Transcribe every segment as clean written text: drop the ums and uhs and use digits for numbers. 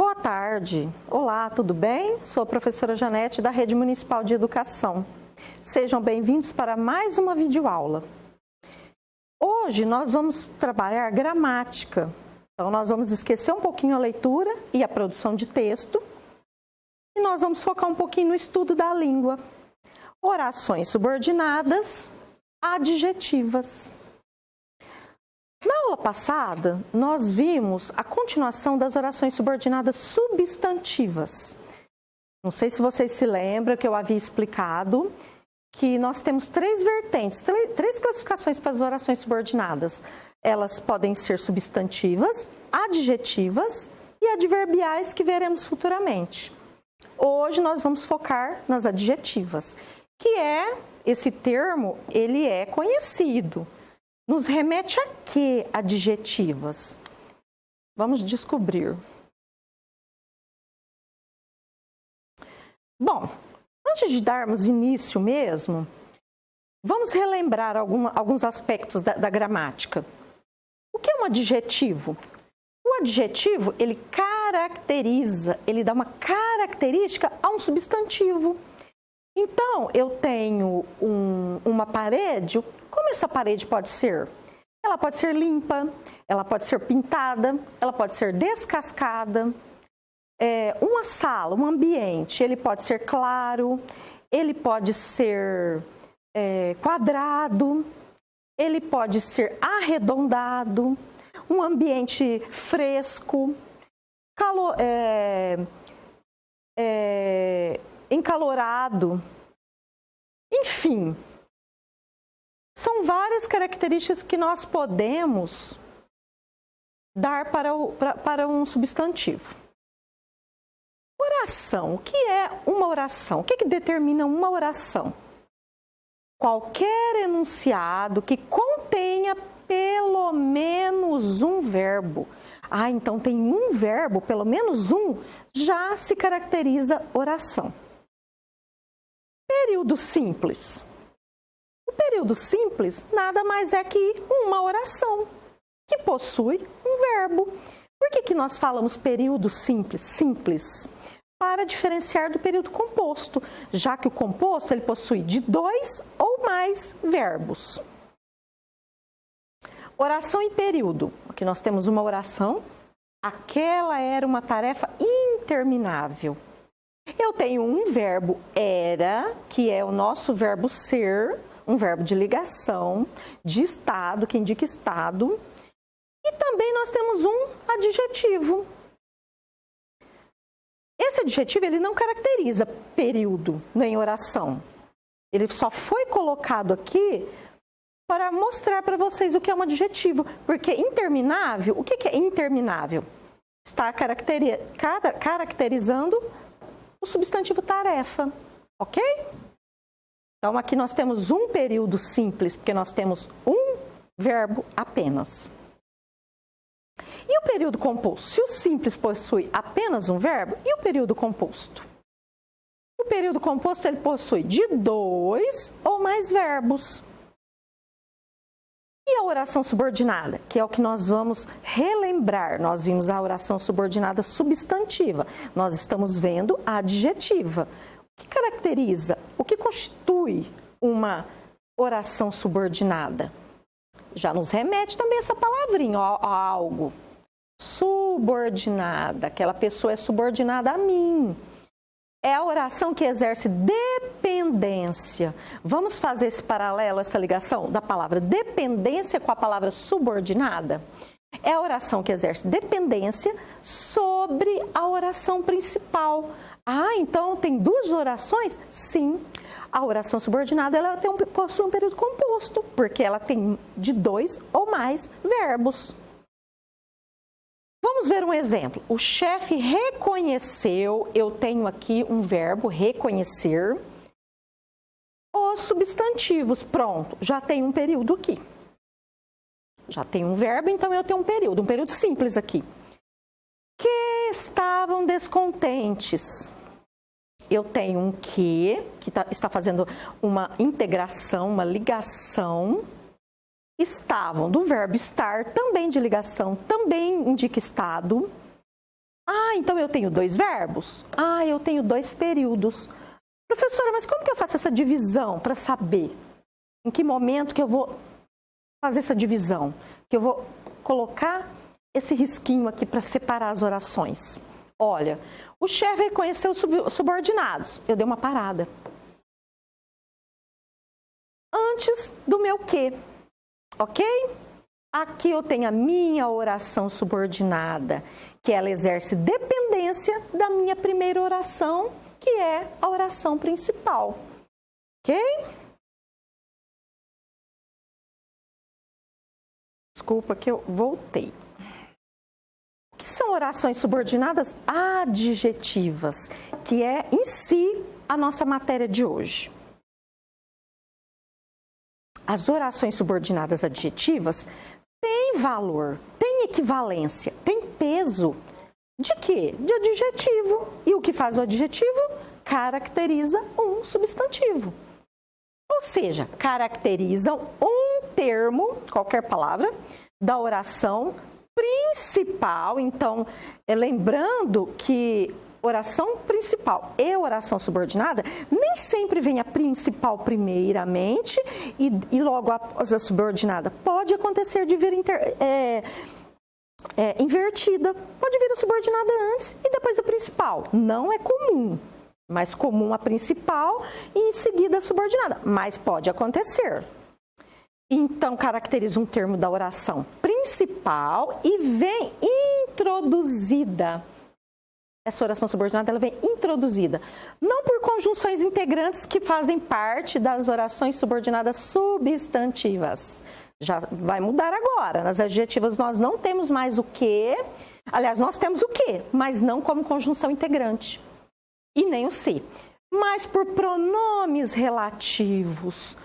Boa tarde. Olá, tudo bem? Sou a professora Janete da Rede Municipal de Educação. Sejam bem-vindos para mais uma videoaula. Hoje nós vamos trabalhar gramática. Então nós vamos esquecer um pouquinho a leitura e a produção de texto e nós vamos focar um pouquinho no estudo da língua. Orações subordinadas, adjetivas. Na aula passada, nós vimos a continuação das orações subordinadas substantivas. Não sei se vocês se lembram que eu havia explicado que nós temos três vertentes, três classificações para as orações subordinadas. Elas podem ser substantivas, adjetivas e adverbiais, que veremos futuramente. Hoje nós vamos focar nas adjetivas, que esse termo, ele é conhecido. Nos remete a que adjetivas? Vamos descobrir. Bom, antes de darmos início mesmo, vamos relembrar alguns aspectos da gramática. O que é um adjetivo? O adjetivo, ele caracteriza, ele dá uma característica a um substantivo. Então, eu tenho uma parede. Como essa parede pode ser? Ela pode ser limpa, ela pode ser pintada, ela pode ser descascada. Uma sala, um ambiente, ele pode ser claro, ele pode ser quadrado, ele pode ser arredondado, um ambiente fresco, encalorado, enfim. São várias características que nós podemos dar para um substantivo. Oração. O que é uma oração? O que determina uma oração? Qualquer enunciado que contenha pelo menos um verbo. Então tem um verbo, pelo menos um, já se caracteriza oração. Período simples. O período simples nada mais é que uma oração que possui um verbo. Por que nós falamos período simples? Simples. Para diferenciar do período composto, já que o composto ele possui de 2 ou mais verbos. Oração e período. Aqui nós temos uma oração. Aquela era uma tarefa interminável. Eu tenho um verbo era, que é o nosso verbo ser, um verbo de ligação, de estado, que indica estado. E também nós temos um adjetivo. Esse adjetivo ele não caracteriza período nem oração. Ele só foi colocado aqui para mostrar para vocês o que é um adjetivo. Porque interminável, o que é interminável? Está caracterizando o substantivo tarefa, ok? Então, aqui nós temos um período simples, porque nós temos um verbo apenas. E o período composto? Se o simples possui apenas um verbo, e o período composto? O período composto ele possui de 2 ou mais verbos. E a oração subordinada, que é o que nós vamos relembrar. Nós vimos a oração subordinada substantiva. Nós estamos vendo a adjetiva. O que caracteriza, o que constitui uma oração subordinada? Já nos remete também essa palavrinha, a algo. Subordinada, aquela pessoa é subordinada a mim. É a oração que exerce dependência. Vamos fazer esse paralelo, essa ligação da palavra dependência com a palavra subordinada? É a oração que exerce dependência sobre a oração principal. Então tem duas orações? Sim. A oração subordinada ela possui um período composto, porque ela tem de 2 ou mais verbos. Vamos ver um exemplo. O chefe reconheceu, eu tenho aqui um verbo, reconhecer, os substantivos. Pronto, já tem um período aqui. Já tem um verbo, então eu tenho um período simples aqui. Que estavam descontentes. Eu tenho um que está fazendo uma integração, uma ligação. Estavam, do verbo estar, também de ligação, também indica estado. Ah, então eu tenho 2 verbos? Ah, eu tenho 2 períodos. Professora, mas como que eu faço essa divisão para saber em que momento que eu vou fazer essa divisão? Que eu vou colocar esse risquinho aqui para separar as orações. Olha, o chefe reconheceu os subordinados. Eu dei uma parada. Antes do meu que, ok? Aqui eu tenho a minha oração subordinada, que ela exerce dependência da minha primeira oração, que é a oração principal, ok? Desculpa que eu voltei. O que são orações subordinadas adjetivas, que é em si a nossa matéria de hoje? As orações subordinadas adjetivas têm valor, têm equivalência, têm peso. De quê? De adjetivo. E o que faz o adjetivo? Caracteriza um substantivo. Ou seja, caracterizam um termo, qualquer palavra, da oração principal. Então, lembrando que oração principal e oração subordinada, nem sempre vem a principal primeiramente e logo após a subordinada. Pode acontecer de vir invertida. Pode vir a subordinada antes e depois a principal. Não é comum, mas comum a principal e em seguida a subordinada. Mas pode acontecer. Então, caracteriza um termo da oração principal e vem introduzida. Essa oração subordinada ela vem introduzida, não por conjunções integrantes que fazem parte das orações subordinadas substantivas. Já vai mudar agora. Nas adjetivas nós não temos mais o que, aliás, nós temos o que, mas não como conjunção integrante. E nem o se. Mas por pronomes relativos.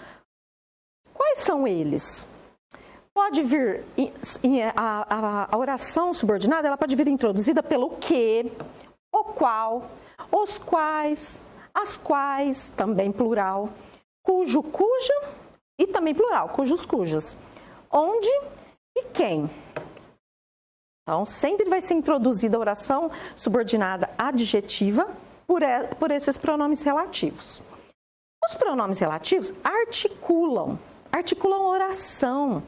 Quais são eles? Pode vir, a oração subordinada ela pode vir introduzida pelo que, o qual, os quais, as quais, também plural, cujo, cuja e também plural, cujos, cujas, onde e quem. Então, sempre vai ser introduzida a oração subordinada adjetiva por esses pronomes relativos. Os pronomes relativos articulam a oração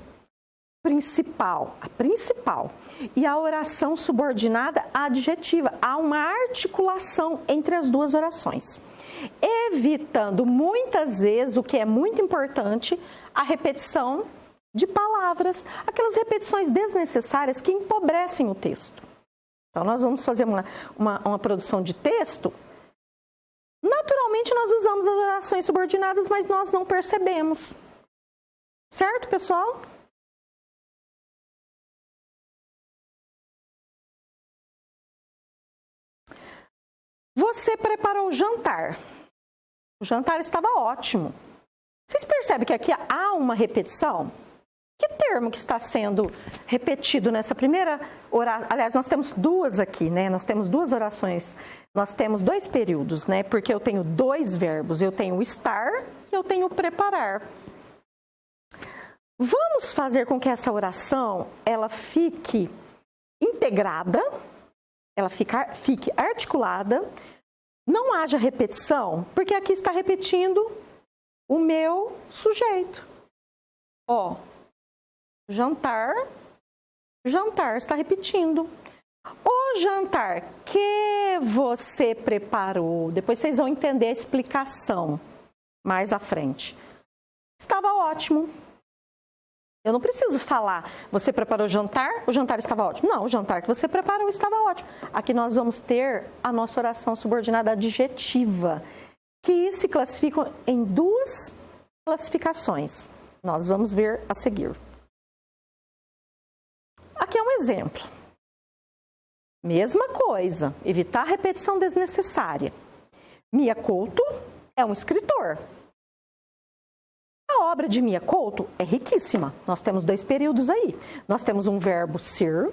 principal, a principal, e a oração subordinada adjetiva. Há uma articulação entre as duas orações, evitando muitas vezes, o que é muito importante, a repetição de palavras, aquelas repetições desnecessárias que empobrecem o texto. Então, nós vamos fazer uma produção de texto. Naturalmente, nós usamos as orações subordinadas, mas nós não percebemos. Certo, pessoal? Você preparou o jantar. O jantar estava ótimo. Vocês percebem que aqui há uma repetição? Que termo que está sendo repetido nessa primeira oração? Aliás, nós temos duas aqui, né? Nós temos duas orações. Nós temos 2 períodos, né? Porque eu tenho 2 verbos. Eu tenho o estar e eu tenho o preparar. Vamos fazer com que essa oração ela fique integrada, ela fique articulada, não haja repetição, porque aqui está repetindo o meu sujeito. Ó, jantar, está repetindo. O jantar que você preparou, depois vocês vão entender a explicação mais à frente. Estava ótimo. Eu não preciso falar, você preparou o jantar estava ótimo. Não, o jantar que você preparou estava ótimo. Aqui nós vamos ter a nossa oração subordinada adjetiva, que se classificam em 2 classificações. Nós vamos ver a seguir. Aqui é um exemplo. Mesma coisa, evitar repetição desnecessária. Mia Couto é um escritor. A obra de Mia Couto é riquíssima. Nós temos 2 períodos aí. Nós temos um verbo ser,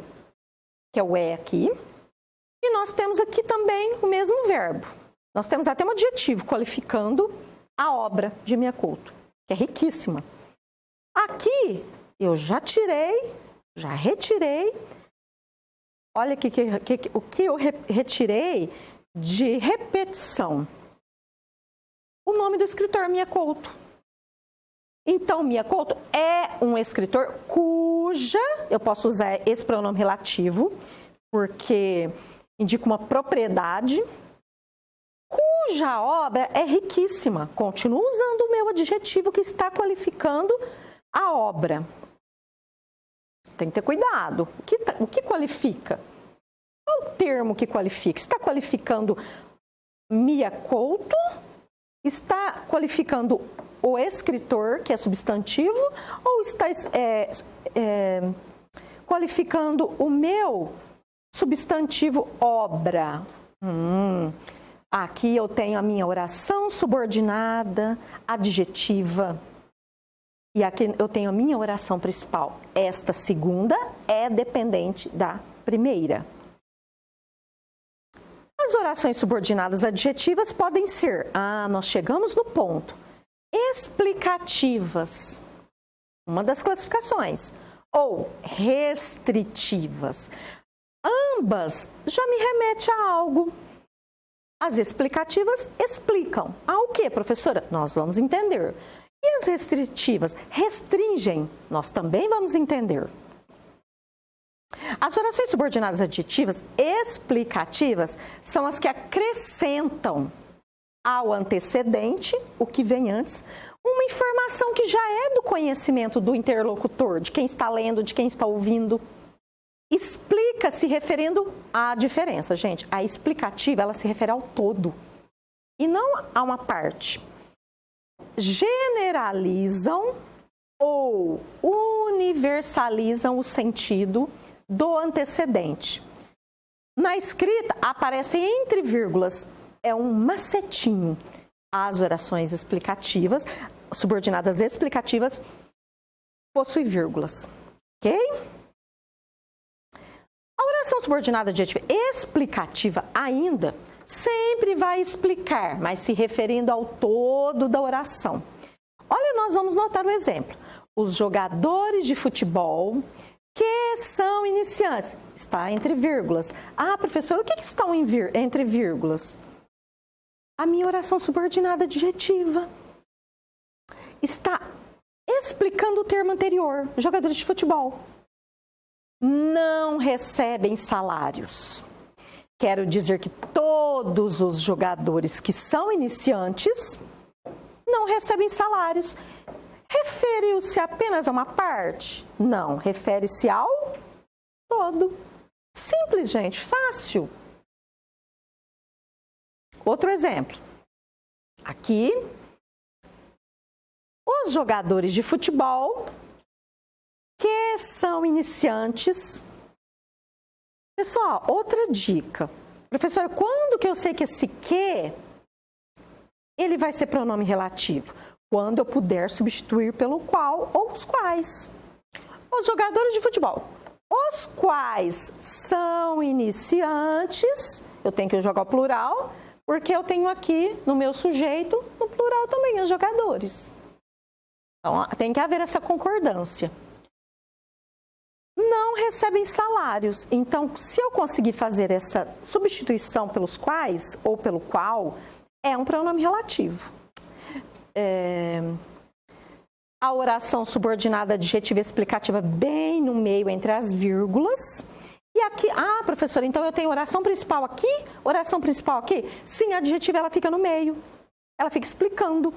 que é o é aqui, e nós temos aqui também o mesmo verbo. Nós temos até um adjetivo qualificando a obra de Mia Couto, que é riquíssima. Aqui eu já retirei Olha aqui o que eu retirei de repetição. O nome do escritor, Mia Couto. Então, Mia Couto é um escritor cuja, eu posso usar esse pronome relativo, porque indica uma propriedade, cuja obra é riquíssima. Continuo usando o meu adjetivo que está qualificando a obra. Tem que ter cuidado. O que qualifica? Qual o termo que qualifica? Está qualificando Mia Couto? Está qualificando o escritor, que é substantivo? Ou está qualificando o meu substantivo obra? Aqui eu tenho a minha oração subordinada, adjetiva. E aqui eu tenho a minha oração principal. Esta segunda é dependente da primeira. As orações subordinadas adjetivas podem ser, nós chegamos no ponto, explicativas, uma das classificações, ou restritivas. Ambas já me remetem a algo. As explicativas explicam. O que, professora? Nós vamos entender. E as restritivas restringem, nós também vamos entender. As orações subordinadas adjetivas explicativas são as que acrescentam ao antecedente, o que vem antes, uma informação que já é do conhecimento do interlocutor, de quem está lendo, de quem está ouvindo. Explica se referindo à diferença, gente. A explicativa, ela se refere ao todo e não a uma parte. Generalizam ou universalizam o sentido do antecedente. Na escrita, aparecem entre vírgulas, é um macetinho. As orações explicativas, subordinadas explicativas, possuem vírgulas. Ok? A oração subordinada adjetiva explicativa ainda sempre vai explicar, mas se referindo ao todo da oração. Olha, nós vamos notar um exemplo. Os jogadores de futebol que são iniciantes. Está entre vírgulas. Professor, o que estão entre vírgulas? A minha oração subordinada adjetiva está explicando o termo anterior. Jogadores de futebol não recebem salários. Quero dizer que todos os jogadores que são iniciantes não recebem salários. Refere-se apenas a uma parte? Não, refere-se ao todo. Simples, gente, fácil. Outro exemplo. Aqui, os jogadores de futebol que são iniciantes. Pessoal, outra dica. Professora, quando que eu sei que esse que, ele vai ser pronome relativo? Quando eu puder substituir pelo qual ou os quais. Os jogadores de futebol, os quais são iniciantes, eu tenho que jogar o plural, porque eu tenho aqui no meu sujeito, no plural também, os jogadores. Então, tem que haver essa concordância. Não recebem salários. Então, se eu conseguir fazer essa substituição pelos quais ou pelo qual, é um pronome relativo. A oração subordinada adjetiva explicativa bem no meio entre as vírgulas. E aqui, professora, então eu tenho oração principal aqui, oração principal aqui? Sim, a adjetiva ela fica no meio. Ela fica explicando.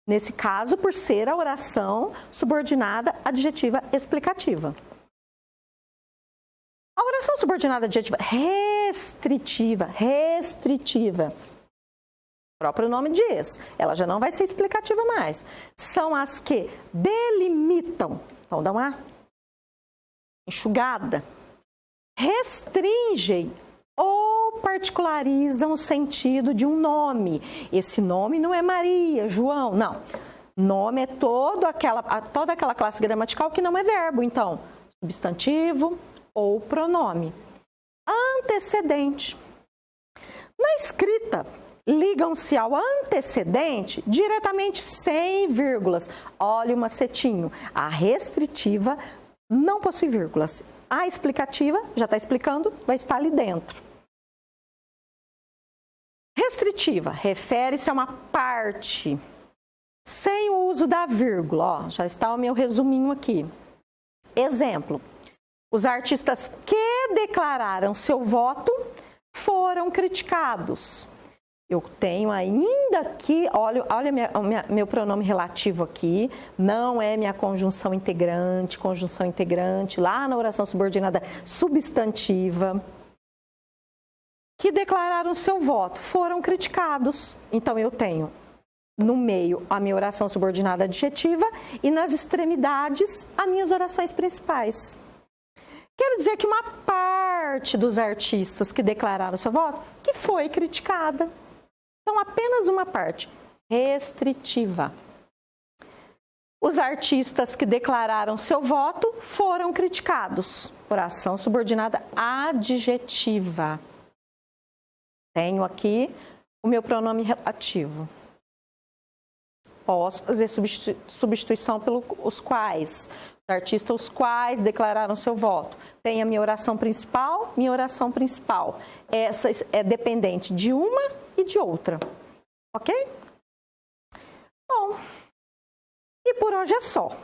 Nesse caso, por ser a oração subordinada adjetiva explicativa. A oração subordinada adjetiva restritiva. O próprio nome diz, ela já não vai ser explicativa mais. São as que delimitam, então dá uma enxugada, restringem ou particularizam o sentido de um nome. Esse nome não é Maria, João, não. Nome é toda aquela classe gramatical que não é verbo, então, substantivo ou pronome. Antecedente. Na escrita, ligam-se ao antecedente diretamente sem vírgulas. Olha o macetinho. A restritiva não possui vírgulas. A explicativa, já está explicando, vai estar ali dentro. Restritiva, refere-se a uma parte, sem o uso da vírgula. Ó, já está o meu resuminho aqui. Exemplo, os artistas que declararam seu voto foram criticados. Eu tenho ainda aqui, olha meu pronome relativo aqui, não é minha conjunção integrante lá na oração subordinada substantiva, que declararam seu voto, foram criticados. Então, eu tenho no meio a minha oração subordinada adjetiva e nas extremidades as minhas orações principais. Quero dizer que uma parte dos artistas que declararam seu voto que foi criticada. Então, apenas uma parte, restritiva. Os artistas que declararam seu voto foram criticados. Oração subordinada adjetiva. Tenho aqui o meu pronome relativo. Posso fazer substituição pelos quais. Os artistas os quais declararam seu voto. Tem a minha oração principal. Essa é dependente de uma e de outra. Ok? Bom, e por hoje é só.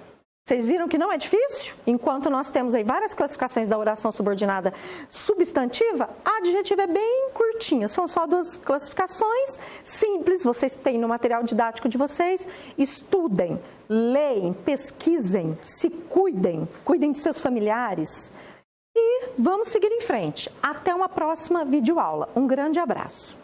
Vocês viram que não é difícil? Enquanto nós temos aí várias classificações da oração subordinada substantiva, a adjetiva é bem curtinha. São só 2 classificações simples. Vocês têm no material didático de vocês. Estudem, leem, pesquisem, se cuidem de seus familiares. E vamos seguir em frente. Até uma próxima videoaula. Um grande abraço.